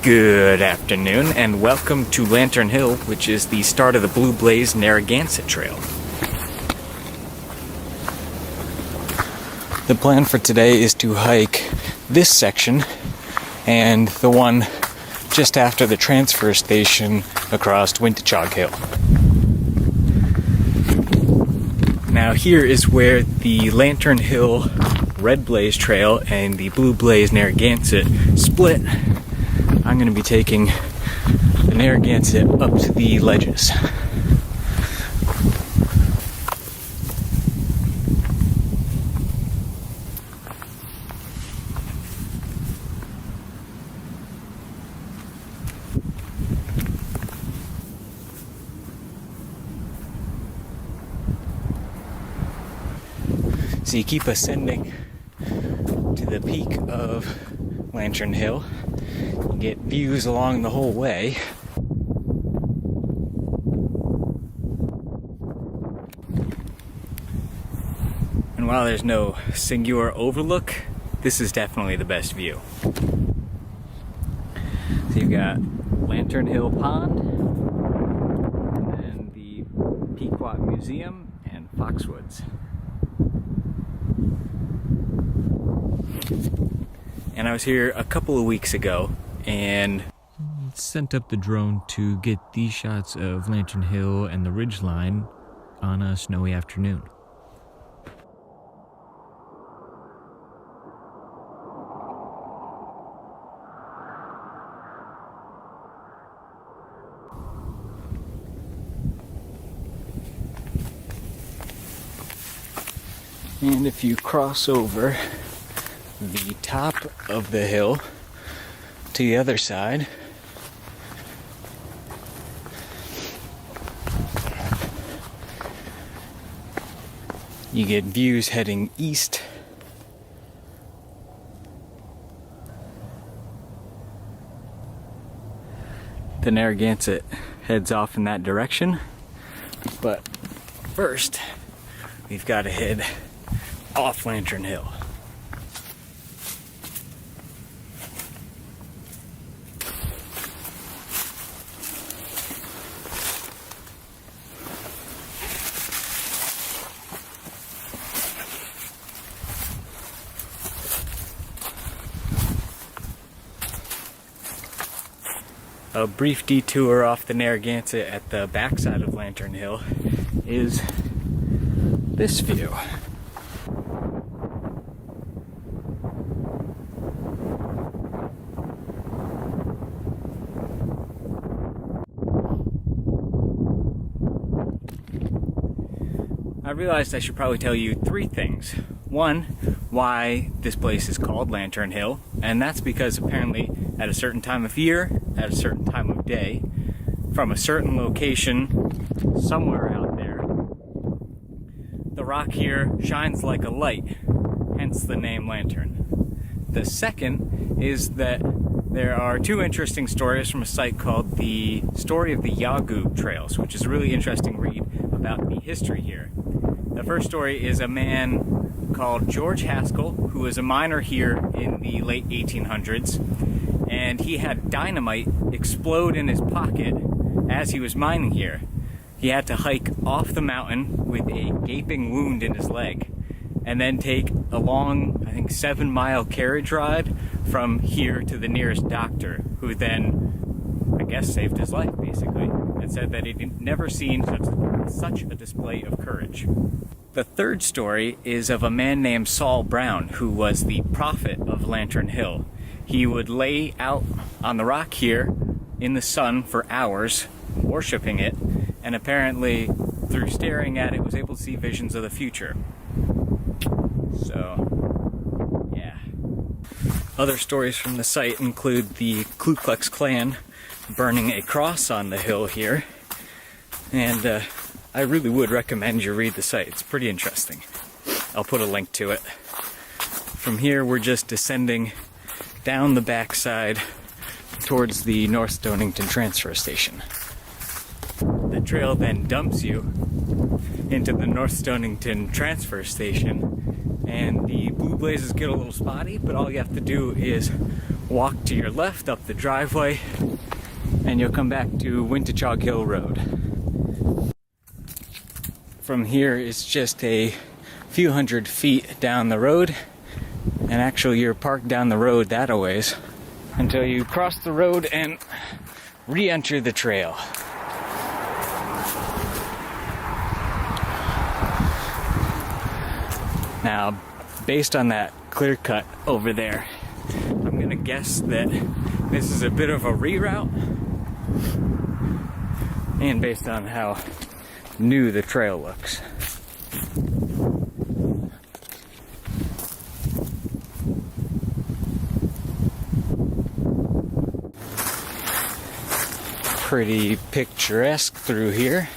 Good afternoon and welcome to Lantern Hill, which is the start of the Blue Blaze Narragansett Trail. The plan for today is to hike this section and the one just after the transfer station across Wintachog Hill. Now here is where the Lantern Hill Red Blaze Trail and the Blue Blaze Narragansett split. I'm going to be taking the Narragansett up to the ledges. So you keep ascending to the peak of Lantern Hill. You get views along the whole way. And while there's no singular overlook, this is definitely the best view. So you've got Lantern Hill Pond, and then the Pequot Museum and Foxwoods. And I was here a couple of weeks ago and sent up the drone to get these shots of Lantern Hill and the ridgeline on a snowy afternoon. And if you cross over the top of the hill to the other side, you get views heading east. The Narragansett heads off in that direction, but first we've got to head off Lantern Hill. A brief detour off the Narragansett at the backside of Lantern Hill is this view. I realized I should probably tell you three things. One, why this place is called Lantern Hill, and that's because apparently at a certain time of year, at a certain time of day, from a certain location somewhere out there, the rock here shines like a light, hence the name Lantern. The second is that there are two interesting stories from a site called the Story of the Yawbucks Trails, which is a really interesting read about the history here. The first story is a man called George Haskell, who was a miner here in the late 1800s, and he had dynamite explode in his pocket as he was mining here. He had to hike off the mountain with a gaping wound in his leg, and then take a long, I think 7-mile carriage ride from here to the nearest doctor, who then, I guess, saved his life, basically, and said that he'd never seen such a display of courage. The third story is of a man named Saul Brown, who was the prophet of Lantern Hill. He would lay out on the rock here in the sun for hours, worshiping it, and apparently, through staring at it, was able to see visions of the future. So, yeah. Other stories from the site include the Ku Klux Klan burning a cross on the hill here, and I really would recommend you read the site. It's pretty interesting. I'll put a link to it. From here, we're just descending down the backside towards the North Stonington transfer station. The trail then dumps you into the North Stonington transfer station, and the blue blazes get a little spotty, but all you have to do is walk to your left up the driveway, and you'll come back to Wintachog Hill Road. From here, it's just a few hundred feet down the road, and actually you're parked down the road that a ways until you cross the road and re-enter the trail. Now, based on that clear cut over there, I'm gonna guess that this is a bit of a reroute, and based on how new the trail looks. Pretty picturesque through here.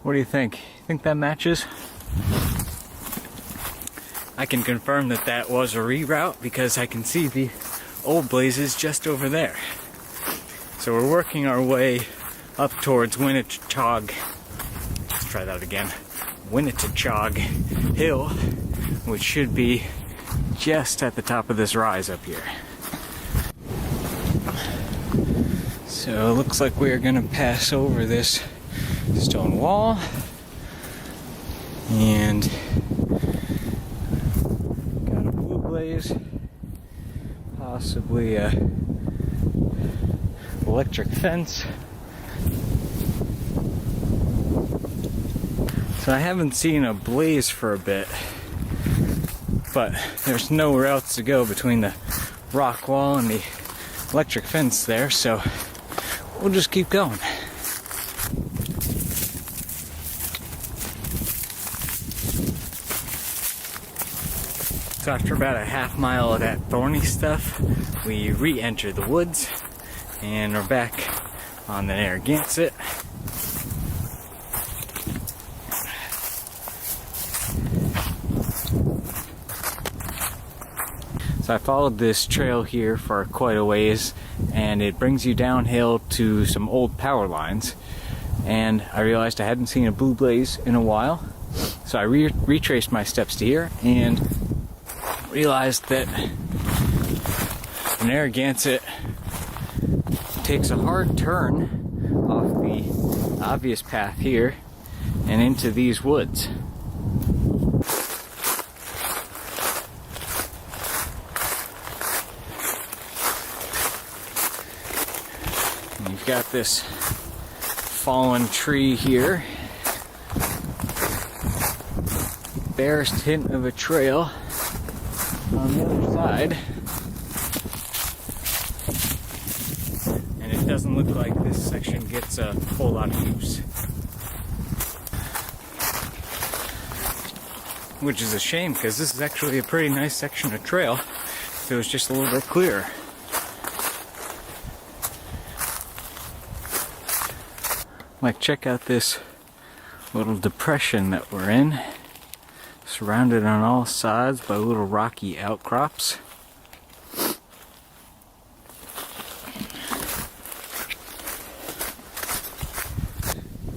What do you think? Think that matches? I can confirm that that was a reroute because I can see the old blazes just over there. So we're working our way up towards Wintachog. Let's try that again. Wintachog Hill, which should be just at the top of this rise up here. So it looks like we're gonna pass over this stone wall, and got a blue blaze, possibly a electric fence. So I haven't seen a blaze for a bit, but there's nowhere else to go between the rock wall and the electric fence there, so we'll just keep going. So after about a half mile of that thorny stuff, we re-enter the woods, and we're back on the Narragansett. So I followed this trail here for quite a ways, and it brings you downhill to some old power lines, and I realized I hadn't seen a blue blaze in a while, so I retraced my steps to here and realized that the Narragansett takes a hard turn off the obvious path here and into these woods. And you've got this fallen tree here, barest hint of a trail on the other side, and it doesn't look like this section gets a whole lot of use, which is a shame because this is actually a pretty nice section of trail if it was just a little bit clearer. Like, check out this little depression that we're in, surrounded on all sides by little rocky outcrops.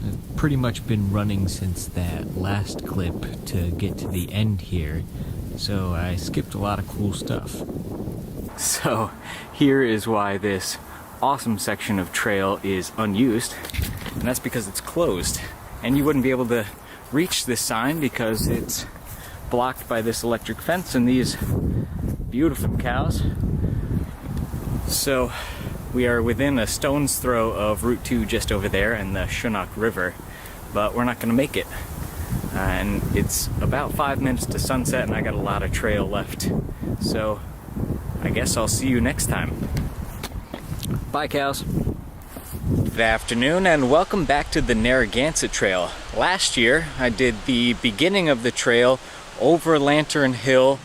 I've pretty much been running since that last clip to get to the end here, so I skipped a lot of cool stuff. So here is why this awesome section of trail is unused, and that's because it's closed, and you wouldn't be able to reach this sign because it's blocked by this electric fence and these beautiful cows. So we are within a stone's throw of Route 2 just over there and the Chinook River, but we're not going to make it. And it's about 5 minutes to sunset, and I got a lot of trail left. So I guess I'll see you next time. Bye, cows. Good afternoon, and welcome back to the Narragansett Trail. Last year I did the beginning of the trail over Lantern Hill,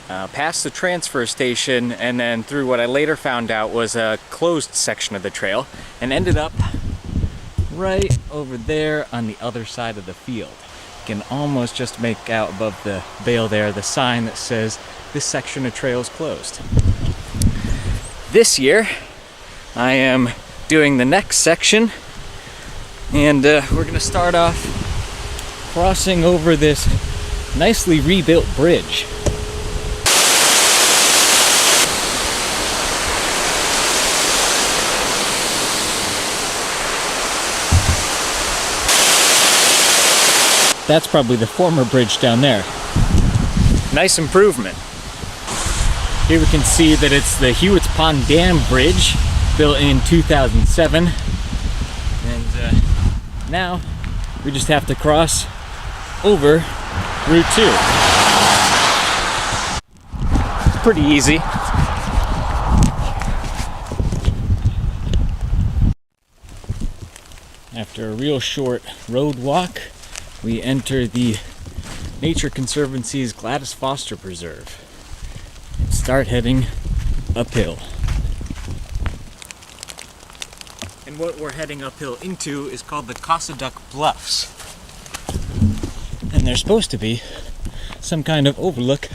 past the transfer station, and then through what I later found out was a closed section of the trail, and ended up right over there on the other side of the field. You can almost just make out above the veil there the sign that says this section of trail is closed. This year I am doing the next section, and we're going to start off crossing over this nicely rebuilt bridge. That's probably the former bridge down there. Nice improvement. Here we can see that it's the Hewitt's Pond Dam Bridge, built in 2007. And now we just have to cross over Route 2. It's pretty easy. After a real short road walk, we enter the Nature Conservancy's Gladys Foster Preserve. Start heading uphill. And what we're heading uphill into is called the Cossaduck Bluffs. And there's supposed to be some kind of overlook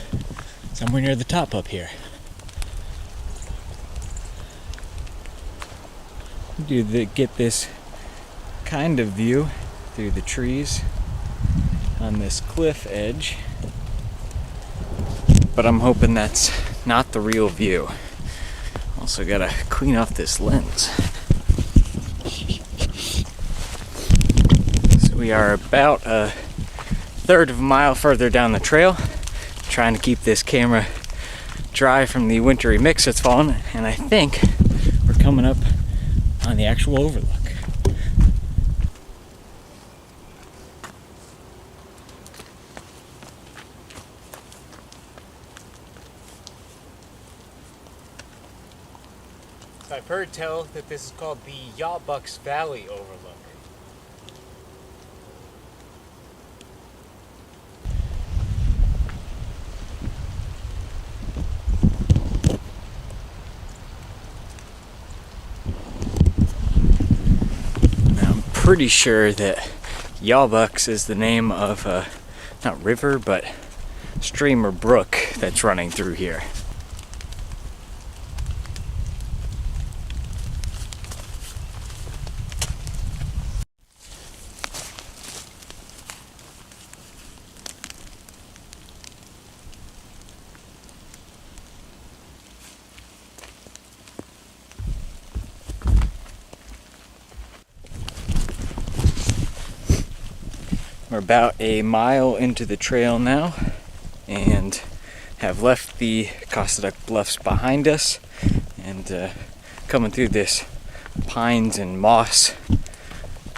somewhere near the top up here. We do get this kind of view through the trees on this cliff edge, but I'm hoping that's not the real view. Also gotta clean off this lens. So we are about a third of a mile further down the trail, trying to keep this camera dry from the wintry mix that's fallen, and I think we're coming up on the actual overlook. I've heard tell that this is called the Yawbucks Valley Overlook. Now, I'm pretty sure that Yawbucks is the name of a, not river, but stream or brook that's running through here. We're about a mile into the trail now and have left the Cossaduck Bluffs behind us and coming through this pines and moss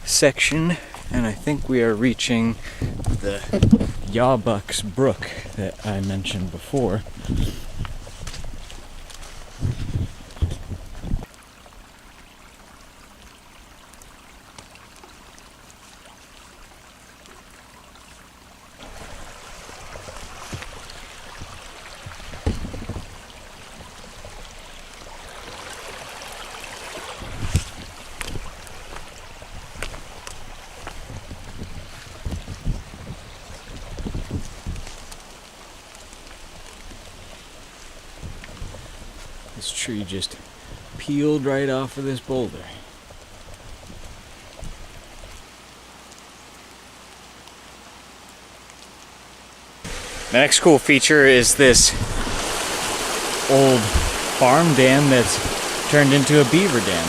section, and I think we are reaching the Yawbucks Brook that I mentioned before. This tree just peeled right off of this boulder. The next cool feature is this old farm dam that's turned into a beaver dam.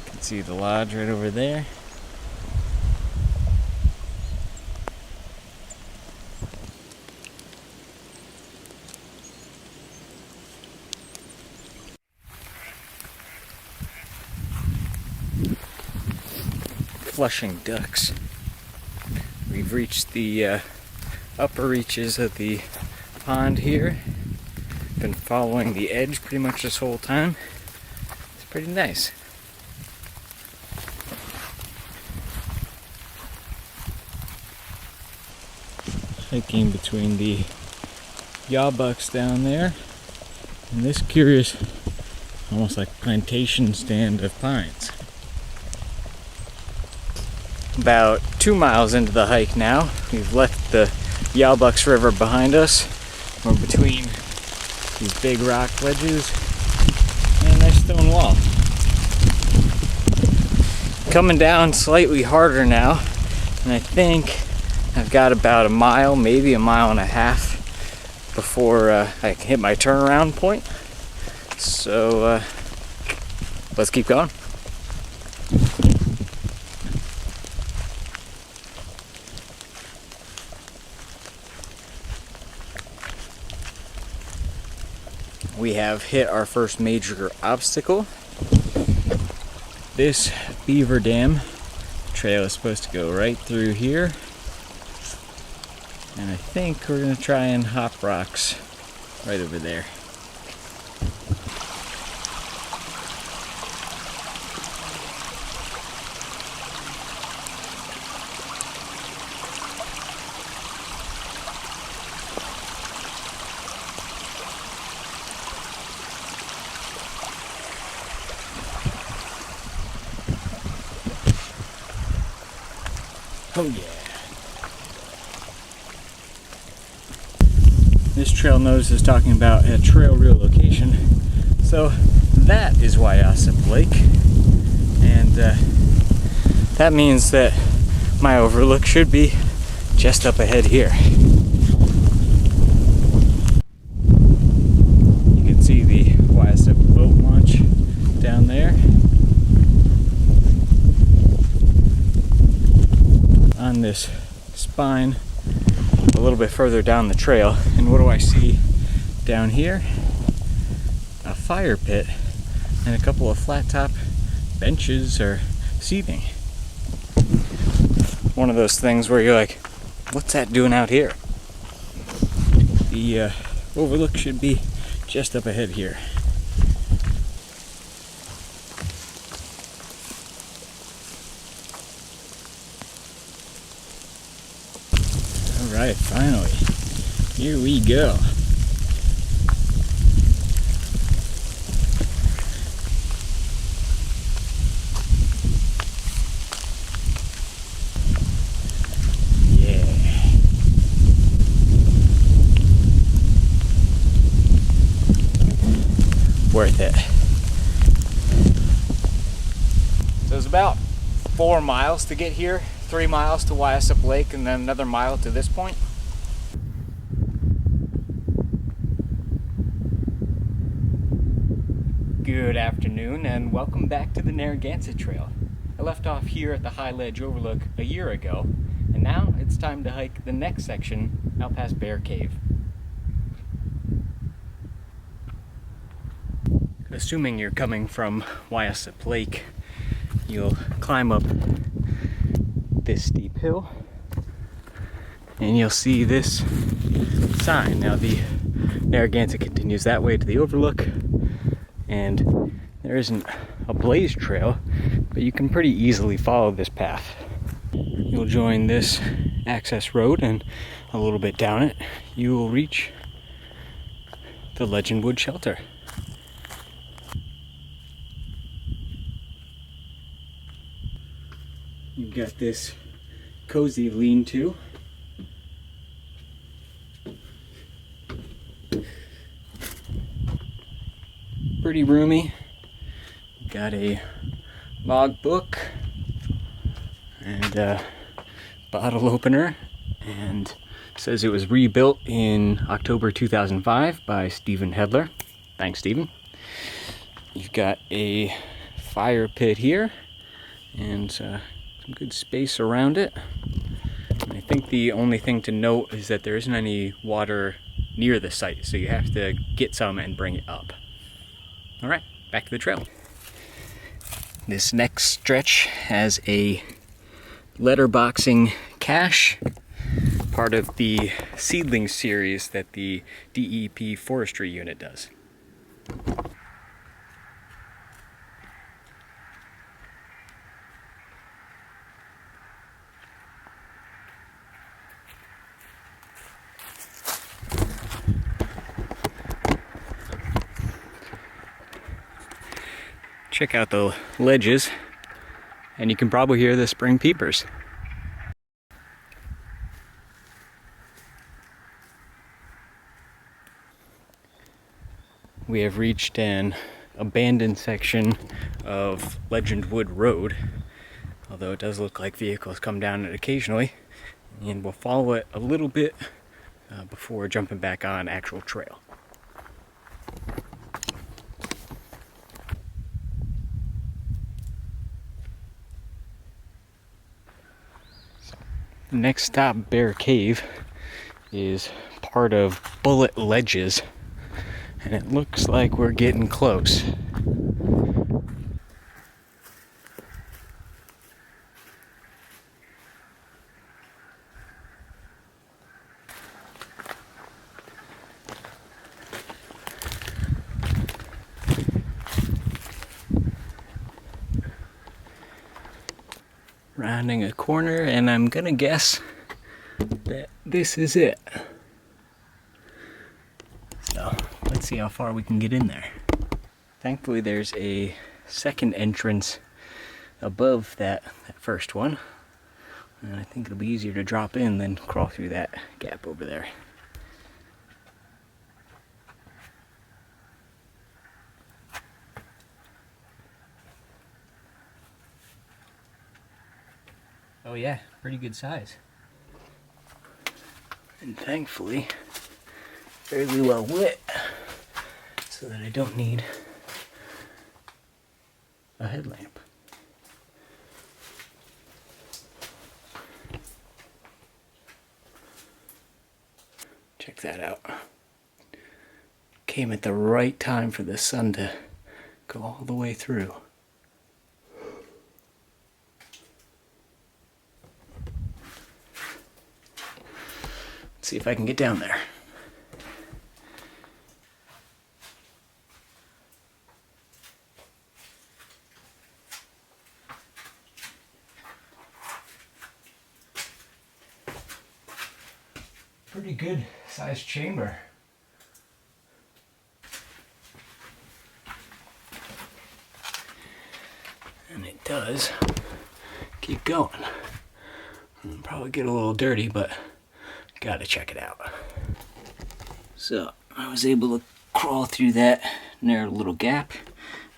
You can see the lodge right over there. Flushing ducks. We've reached the upper reaches of the pond here. Been following the edge pretty much this whole time. It's pretty nice. Hiking between the Yawbucks down there and this curious, almost like plantation stand of pines. About 2 miles into the hike now. We've left the Yawbucks River behind us. We're between these big rock ledges and a nice stone wall. coming down slightly harder now, and I think I've got about a mile, maybe a mile and a half before I can hit my turnaround point. So let's keep going. We have hit our first major obstacle. This beaver dam trail is supposed to go right through here. And I think we're gonna try and hop rocks right over there. Oh yeah. This trail notice is talking about a trail relocation. So that is Yawbucks Lake. And that means that my overlook should be just up ahead here. You can see the Yawbucks boat launch down there. On this spine a little bit further down the trail, and what do I see down here? A fire pit and a couple of flat top benches or seating. One of those things where you're like, what's that doing out here? The overlook should be just up ahead here. Alright, finally. Here we go. Yeah. Worth it. So it's about 4 miles to get here. 3 miles to Yawbucks Lake, and then another mile to this point. Good afternoon, and welcome back to the Narragansett Trail. I left off here at the High Ledge Overlook a year ago, and now it's time to hike the next section out past Bear Cave. Assuming you're coming from Yawbucks Lake, you'll climb up this steep hill and you'll see this sign. Now the Narragansett continues that way to the overlook, and there isn't a blaze trail, but you can pretty easily follow this path. You'll join this access road, and a little bit down it you will reach the Legend Wood Shelter. You've got this cozy lean-to. Pretty roomy. Got a log book and a bottle opener, and says it was rebuilt in October 2005 by Stephen Hedler. Thanks, Stephen. You've got a fire pit here and some good space around it. I think the only thing to note is that there isn't any water near the site, so you have to get some and bring it up. All right, back to the trail. This next stretch has a letterboxing cache, part of the seedling series that the DEP forestry unit does. Check out the ledges, and you can probably hear the spring peepers. We have reached an abandoned section of Legend Wood Road. although it does look like vehicles come down it occasionally, and we'll follow it a little bit before jumping back on actual trail. The next stop, Bear Cave, is part of Bullet Ledges, and it looks like we're getting close. Rounding a corner, and I'm gonna guess that this is it. So let's see how far we can get in there. Thankfully there's a second entrance above that first one, and I think it'll be easier to drop in than crawl through that gap over there. Oh yeah, pretty good size. And thankfully, fairly well lit, so that I don't need a headlamp. Check that out. Came at the right time for the sun to go all the way through. See if I can get down there. Pretty good sized chamber. And it does keep going. It'll probably get a little dirty, but gotta check it out. So I was able to crawl through that narrow little gap,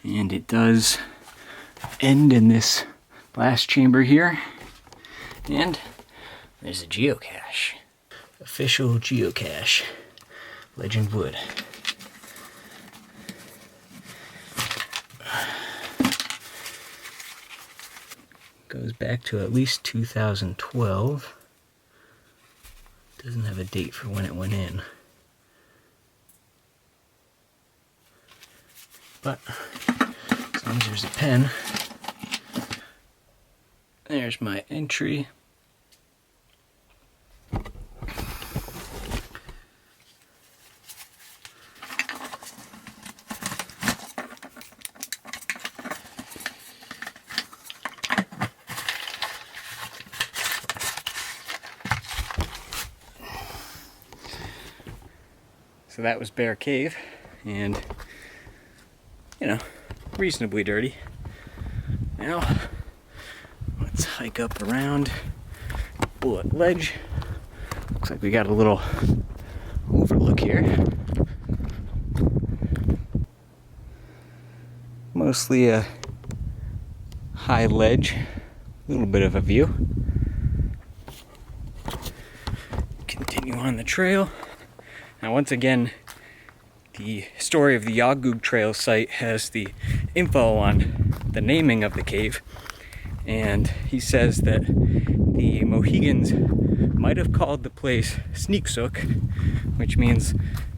and it does end in this last chamber here, and there's a geocache. Official geocache. Legend Wood. Goes back to at least 2012. Doesn't have a date for when it went in. But as long as there's a pen, there's my entry. So that was Bear Cave, and you know, reasonably dirty. Now let's hike up around Bullet Ledge. Looks like we got a little overlook here. Mostly a high ledge, a little bit of a view. Continue on the trail. Now once again, the story of the Yawbucks Trail site has the info on the naming of the cave, and he says that the Mohegans might have called the place Sneaksook, which means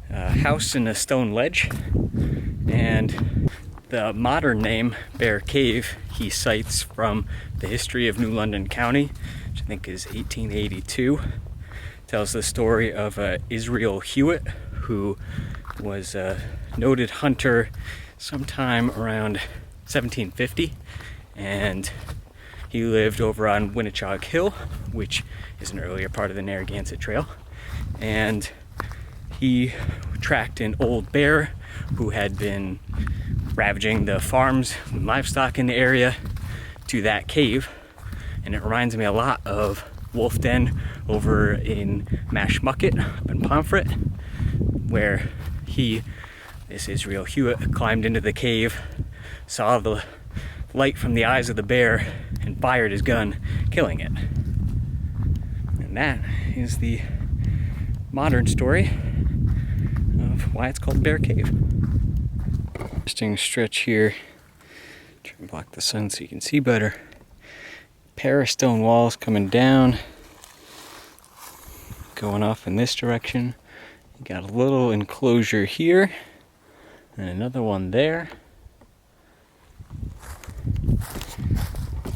house in a stone ledge, and the modern name, Bear Cave, he cites from the history of New London County, which I think is 1882. Tells the story of Israel Hewitt, who was a noted hunter sometime around 1750, and he lived over on Winnichog Hill, which is an earlier part of the Narragansett Trail, and he tracked an old bear who had been ravaging the farms and livestock in the area to that cave, and it reminds me a lot of Wolf Den over in Mashmucket up in Pomfret, where this Israel Hewitt climbed into the cave, saw the light from the eyes of the bear and fired his gun, killing it. And that is the modern story of why it's called Bear Cave. Interesting stretch here. Try to block the sun so you can see better. Pair of stone walls coming down, going off in this direction. You got a little enclosure here, and another one there.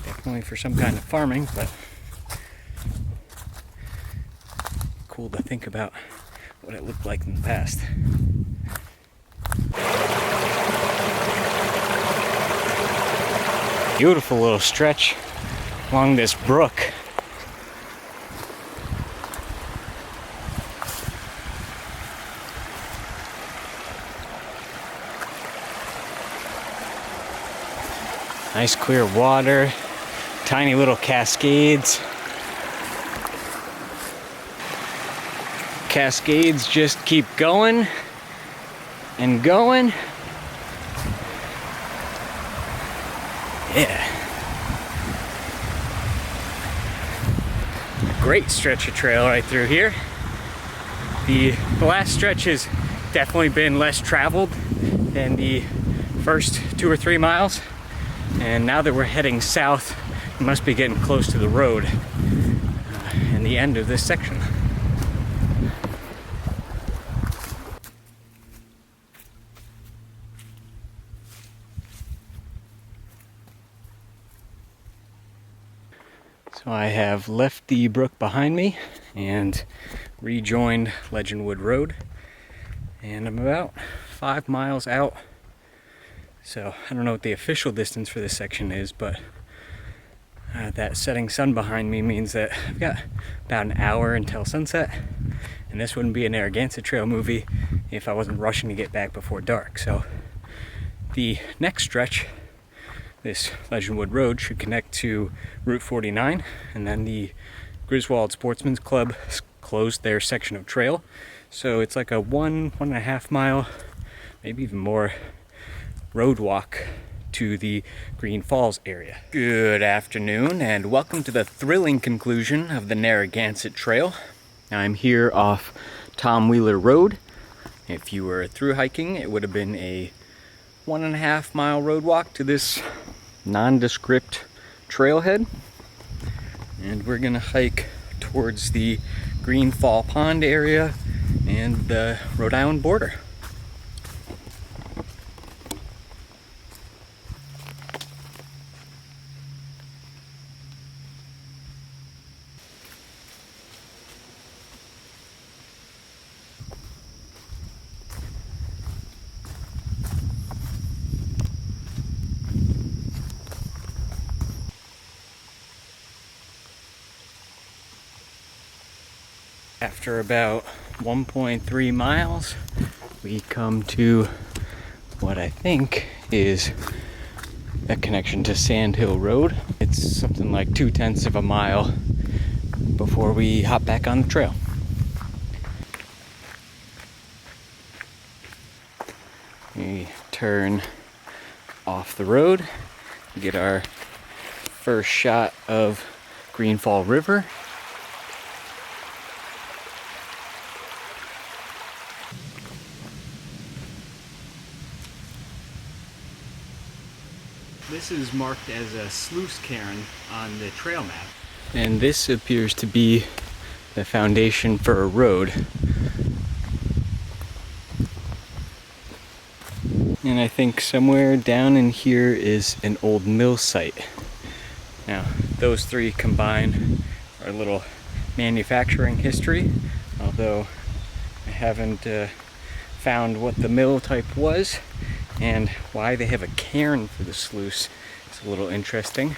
Definitely for some kind of farming, but cool to think about what it looked like in the past. Beautiful little stretch along this brook. Nice clear water, tiny little cascades. Cascades just keep going and going. Yeah. Great stretch of trail right through here. The last stretch has definitely been less traveled than the first 2 or 3 miles. And now that we're heading south, we must be getting close to the road and the end of this section. So I have left the brook behind me and rejoined Legendwood Road, and I'm about 5 miles out. So I don't know what the official distance for this section is, but that setting sun behind me means that I've got about an hour until sunset, and this wouldn't be a Narragansett Trail movie if I wasn't rushing to get back before dark. So the next stretch, this Legendwood Road, should connect to Route 49, and then the Griswold Sportsman's Club closed their section of trail. So it's like a 1.5 mile, maybe even more, road walk to the Green Falls area. Good afternoon and welcome to the thrilling conclusion of the Narragansett Trail. I'm here off Tom Wheeler Road. If you were through hiking, it would have been a 1.5 mile road walk to this nondescript trailhead. And we're gonna hike towards the Green Fall Pond area and the Rhode Island border. After about 1.3 miles, we come to what I think is a connection to Sand Hill Road. It's something like 0.2 of a mile before we hop back on the trail. We turn off the road, get our first shot of Green Fall River. This is marked as a sluice cairn on the trail map. And this appears to be the foundation for a road. And I think somewhere down in here is an old mill site. Now, those three combined are a little manufacturing history, although I haven't found what the mill type was. And why they have a cairn for the sluice is a little interesting.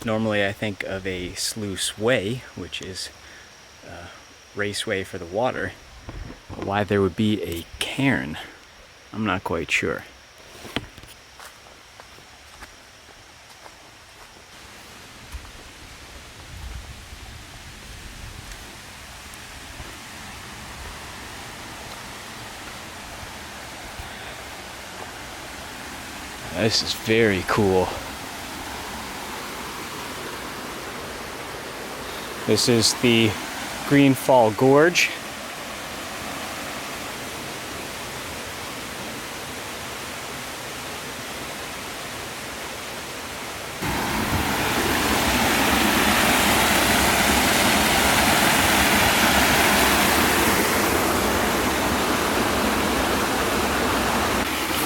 Normally I think of a sluice way, which is a raceway for the water. But why there would be a cairn, I'm not quite sure. This is very cool. This is the Greenfall Gorge.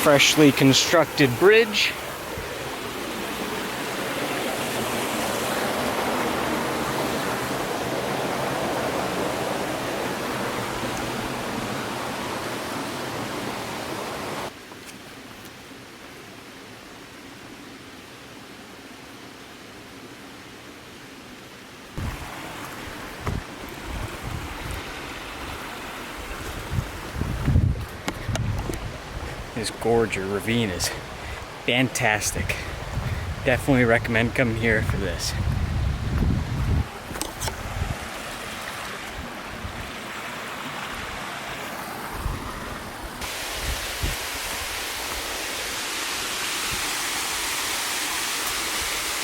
Freshly constructed bridge. This gorge or ravine is fantastic. Definitely recommend coming here for this.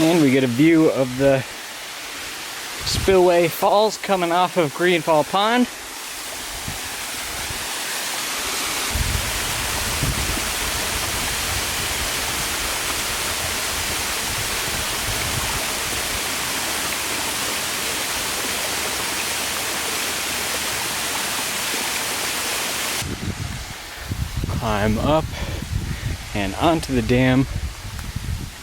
And we get a view of the spillway falls coming off of Greenfall Pond. Climb up and onto the dam.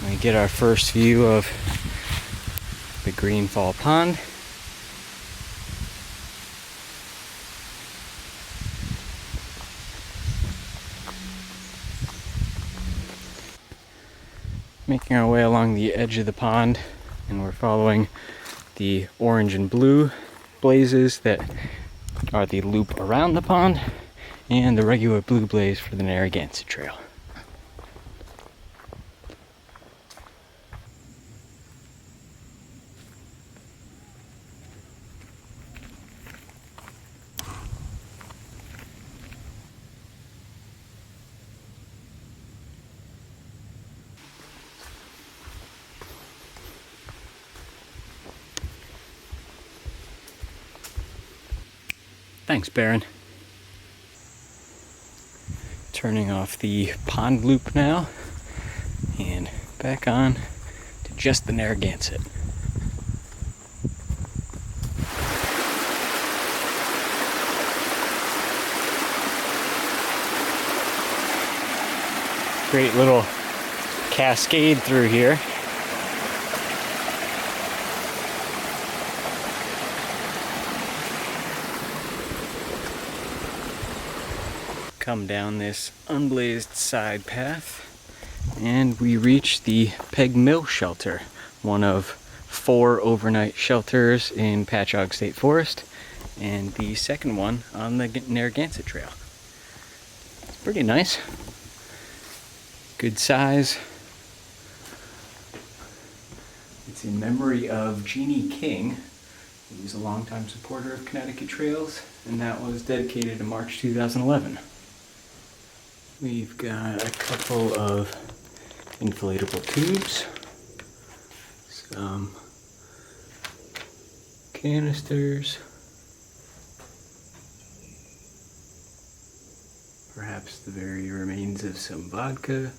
We get our first view of the Greenfall Pond. Making our way along the edge of the pond, and we're following the orange and blue blazes that are the loop around the pond, and the regular blue blaze for the Narragansett Trail. Thanks, Baron. Turning off the pond loop now and back on to just the Narragansett. Great little cascade through here. Come down this unblazed side path and we reach the Peg Mill Shelter, one of 4 overnight shelters in Patchogue State Forest, and the second one on the Narragansett Trail. It's pretty nice. Good size. It's in memory of Jeannie King, who was a longtime supporter of Connecticut Trails, and that was dedicated in March 2011. We've got a couple of inflatable tubes, some canisters, perhaps the very remains of some vodka,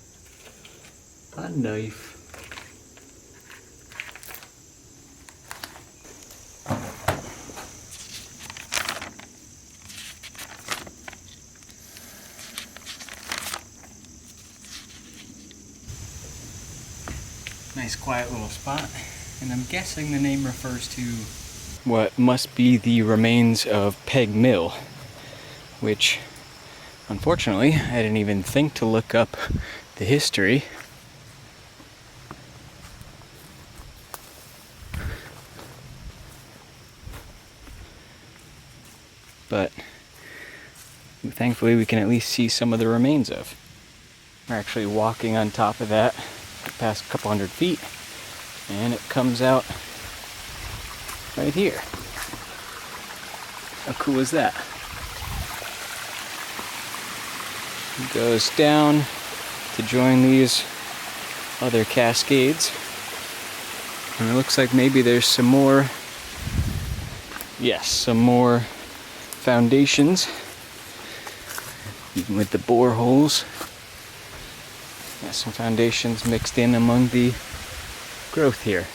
a knife, nice quiet little spot, and I'm guessing the name refers to what must be the remains of Peg Mill, which unfortunately I didn't even think to look up the history. But thankfully we can at least see some of the remains of. We're actually walking on top of that past a couple hundred feet, and it comes out right here. How cool is that? It goes down to join these other cascades. And it looks like maybe there's some more, yes, some more foundations, even with the boreholes. Got some foundations mixed in among the growth here.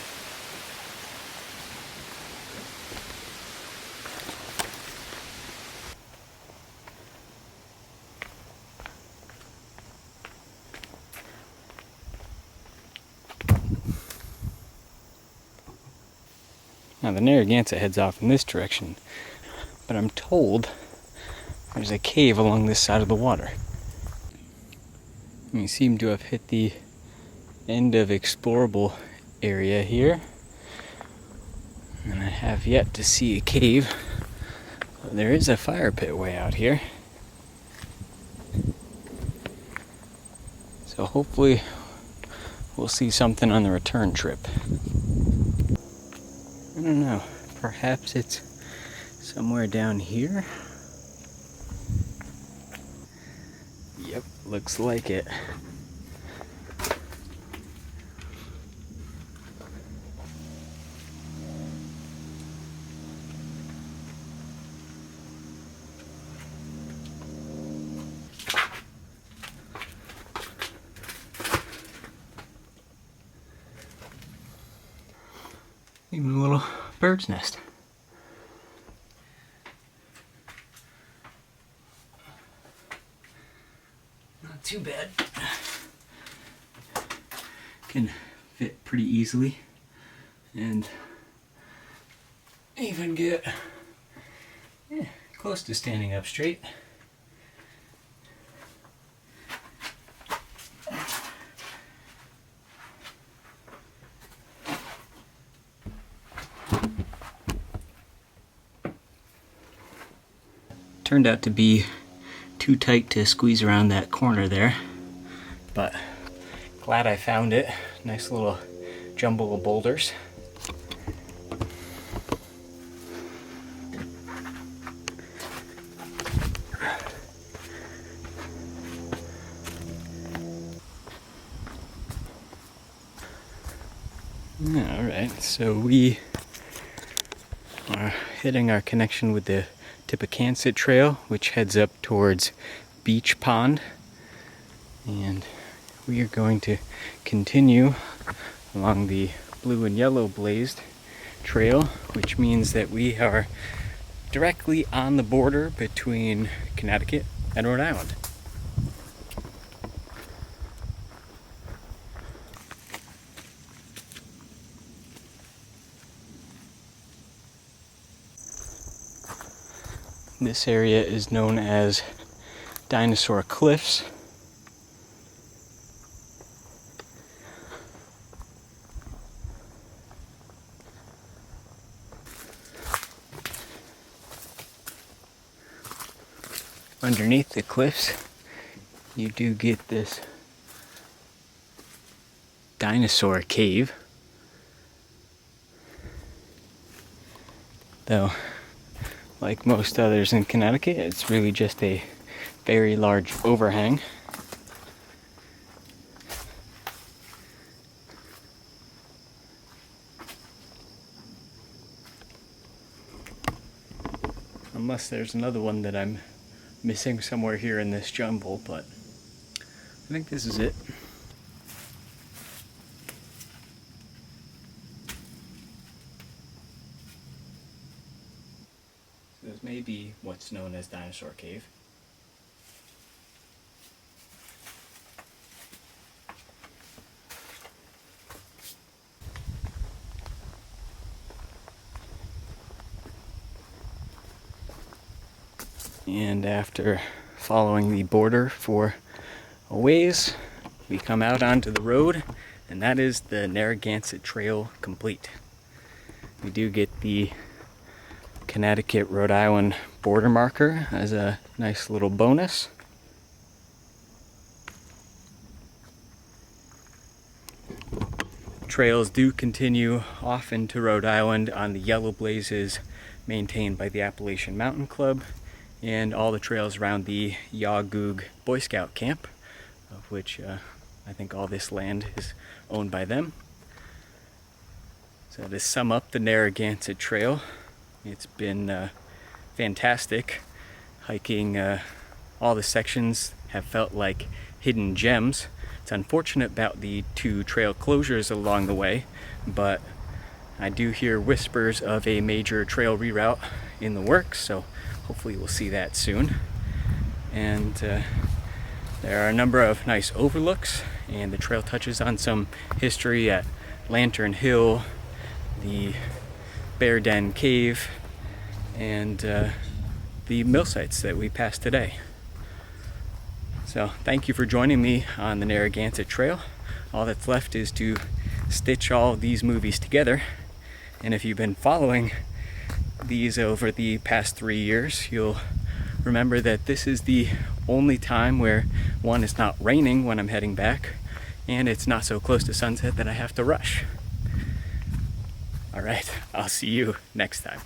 Now the Narragansett heads off in this direction, but I'm told there's a cave along this side of the water. We seem to have hit the end of explorable area here, and I have yet to see a cave. There is a fire pit way out here, so hopefully we'll see something on the return trip. I don't know, perhaps it's somewhere down here? Yep, looks like it. Even a little bird's nest. Not too bad. Can fit pretty easily and even get close to standing up straight. Turned out to be too tight to squeeze around that corner there, but glad I found it. Nice little jumble of boulders. Alright, so we are hitting our connection with the Narragansett Trail, which heads up towards Beach Pond, and we are going to continue along the blue and yellow blazed trail, which means that we are directly on the border between Connecticut and Rhode Island. This area is known as Dinosaur Cliffs. Underneath the cliffs, you do get this dinosaur cave. Though, like most others in Connecticut, it's really just a very large overhang. Unless there's another one that I'm missing somewhere here in this jumble, but I think this is it. This may be what's known as Dinosaur Cave. And after following the border for a ways, we come out onto the road, and that is the Narragansett Trail complete. We do get the Connecticut-Rhode Island border marker as a nice little bonus. Trails do continue off into Rhode Island on the yellow blazes maintained by the Appalachian Mountain Club, and all the trails around the Yawbucks Boy Scout camp, of which I think all this land is owned by them. So to sum up the Narragansett Trail, it's been fantastic. Hiking all the sections have felt like hidden gems. It's unfortunate about the 2 trail closures along the way, but I do hear whispers of a major trail reroute in the works, so hopefully we'll see that soon. And there are a number of nice overlooks, and the trail touches on some history at Lantern Hill, the Bear Den Cave, and the mill sites that we passed today. So thank you for joining me on the Narragansett Trail. All that's left is to stitch all of these movies together. And if you've been following these over the past 3 years, you'll remember that this is the only time where, one, it's not raining when I'm heading back, and it's not so close to sunset that I have to rush. All right, I'll see you next time.